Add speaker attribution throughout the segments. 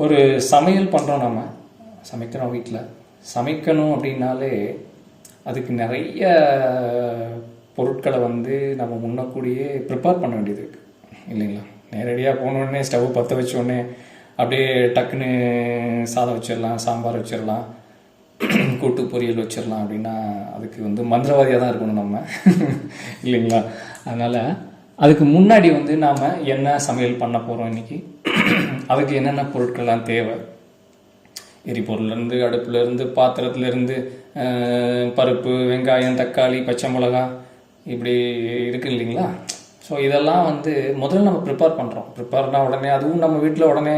Speaker 1: ஒரு சமையல் பண்ணுறோம், நம்ம சமைக்கிறோம் வீட்டில். சமைக்கணும் அப்படின்னாலே அதுக்கு நிறைய பொருட்களை வந்து நம்ம முன்னக்கூடியே ப்ரிப்பேர் பண்ண வேண்டியது இருக்குது இல்லைங்களா? நேரடியாக போனோடனே ஸ்டவ் பற்ற வச்சோடனே அப்படியே டக்குன்னு சாதம் வச்சிடலாம், சாம்பார் வச்சிடலாம், கூட்டு பொரியல் வச்சிடலாம் அப்படின்னா அதுக்கு வந்து மந்திரவாதியாக தான் இருக்கணும் நம்ம இல்லைங்களா? அதனால் அதுக்கு முன்னாடி வந்து நாம் என்ன சமையல் பண்ண போகிறோம் இன்றைக்கி, அதுக்கு என்னென்ன பொருட்கள்லாம் தேவை, எரிபொருள்லேருந்து, அடுப்புலேருந்து, பாத்திரத்துலேருந்து, பருப்பு, வெங்காயம், தக்காளி, பச்சை மிளகா, இப்படி இருக்குது இல்லைங்களா? ஸோ இதெல்லாம் வந்து முதல்ல நம்ம ப்ரிப்பேர் பண்ணுறோம். ப்ரிப்பேர்னால் உடனே அதுவும் நம்ம வீட்டில் உடனே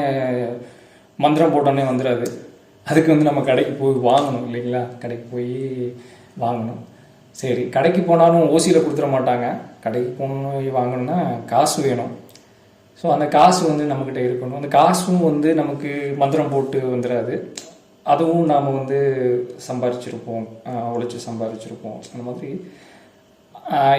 Speaker 1: மந்திரம் போட்டோடனே வந்துடாது. அதுக்கு வந்து நம்ம கடைக்கு போய் வாங்கணும் இல்லைங்களா? கடைக்கு போய் வாங்கணும். சரி, கடைக்கு போனாலும் ஓசியில் கொடுத்துட மாட்டாங்க. கடைக்கு போய் வாங்கணுன்னா காசு வேணும். ஸோ அந்த காசு வந்து நம்மக்கிட்ட இருக்கணும். அந்த காசும் வந்து நமக்கு மந்திரம் போட்டு வந்துடாது. அதுவும் நாம் வந்து சம்பாரிச்சிருப்போம், உழைச்சி சம்பாரிச்சிருப்போம். அந்த மாதிரி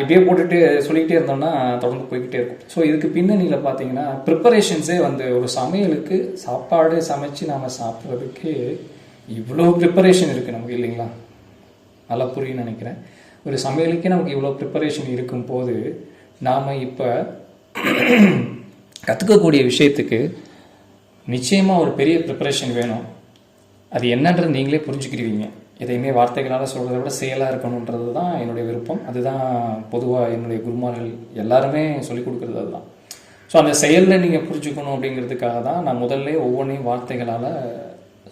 Speaker 1: இப்படியே போட்டுட்டு சொல்லிக்கிட்டே இருந்தோம்னா தொடர்ந்து போய்கிட்டே இருக்கும். ஸோ இதுக்கு பின்னணியில் பார்த்தீங்கன்னா ப்ரிப்பரேஷன்ஸே வந்து ஒரு சமையலுக்கு சாப்பாடு சமைச்சு நாம் சாப்பிட்றதுக்கு இவ்வளோ ப்ரிப்பரேஷன் இருக்குது நமக்கு இல்லைங்களா? நல்லா புரியுன்னு நினைக்கிறேன். ஒரு சமையலுக்கே நமக்கு இவ்வளோ ப்ரிப்பரேஷன் இருக்கும்போது நாம் இப்போ கற்றுக்கக்கூடிய விஷயத்துக்கு நிச்சயமாக ஒரு பெரிய ப்ரிப்பரேஷன் வேணும். அது என்னன்றது நீங்களே புரிஞ்சுக்கிடுவீங்க. எதையுமே வார்த்தைகளால் சொல்கிறத விட செயலாக இருக்கணுன்றது தான் என்னுடைய விருப்பம். அதுதான் பொதுவாக என்னுடைய குருமார்கள் எல்லாருமே சொல்லிக் கொடுக்குறது அதுதான். ஸோ அந்த செயலில் நீங்கள் புரிஞ்சுக்கணும் அப்படிங்கிறதுக்காக தான் நான் முதல்ல ஒவ்வொன்றையும் வார்த்தைகளால்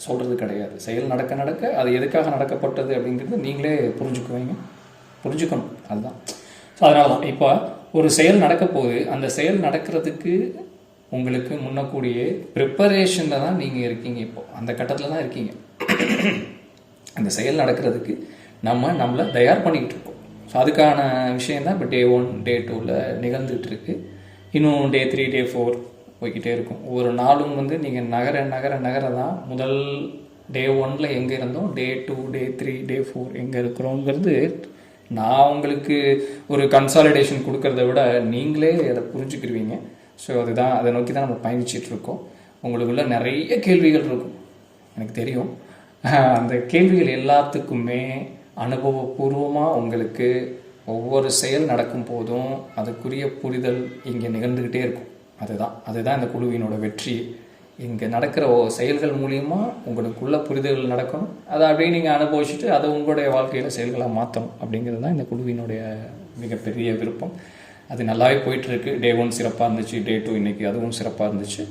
Speaker 1: சொல்கிறது கிடையாது. செயல் நடக்க நடக்க அது எதுக்காக நடக்கப்பட்டது அப்படிங்கிறது நீங்களே புரிஞ்சுக்கணும். அதுதான். ஸோ அதனால தான் இப்போ ஒரு செயல் நடக்க போகுது. அந்த செயல் நடக்கிறதுக்கு உங்களுக்கு முன்னக்கூடிய ப்ரிப்பரேஷனில் தான் நீங்கள் இருக்கீங்க. இப்போது அந்த கட்டத்தில் தான் இருக்கீங்க. அந்த செயல் நடக்கிறதுக்கு நம்மளை தயார் பண்ணிக்கிட்டு இருக்கோம். ஸோ அதுக்கான விஷயந்தான் இப்போ டே 1 டே 2ல் நிகழ்ந்துகிட்டு இருக்கு. இன்னும் டே 3 டே 4 போய்கிட்டே இருக்கும். ஒவ்வொரு நாளும் வந்து நீங்கள் நகர தான் முதல் டே 1ல் எங்கே இருந்தோம், டே 2 டே 3 டே 4 எங்கே இருக்கிறோங்கிறது நான் உங்களுக்கு ஒரு கன்சாலிடேஷன் கொடுக்கறத விட நீங்களே அதை புரிஞ்சுக்கிடுவீங்க. ஸோ அதுதான், அதை நோக்கி தான் நம்ம பயணிச்சிட்ருக்கோம். உங்களுக்குள்ள நிறைய கேள்விகள் இருக்கும், எனக்கு தெரியும். அந்த கேள்விகள் எல்லாத்துக்குமே அனுபவபூர்வமாக உங்களுக்கு ஒவ்வொரு செயல் நடக்கும் போதும் அதுக்குரிய புரிதல் இங்கே நிகழ்ந்துக்கிட்டே இருக்கும். அதுதான் இந்த குழுவினோட வெற்றி. இங்கே நடக்கிற செயல்கள் மூலியமாக உங்களுக்குள்ள புரிதல்கள் நடக்கணும். அதை அப்படியே நீங்கள் அனுபவிச்சுட்டு அதை உங்களுடைய வாழ்க்கையில் செயல்களாக மாற்றணும் அப்படிங்கிறது தான் இந்த குழுவினுடைய மிகப்பெரிய விருப்பம். அது நல்லாவே போயிட்டுருக்கு. டே 1 சிறப்பாக இருந்துச்சு, டே 2 இன்றைக்கி அதுவும் சிறப்பாக இருந்துச்சு.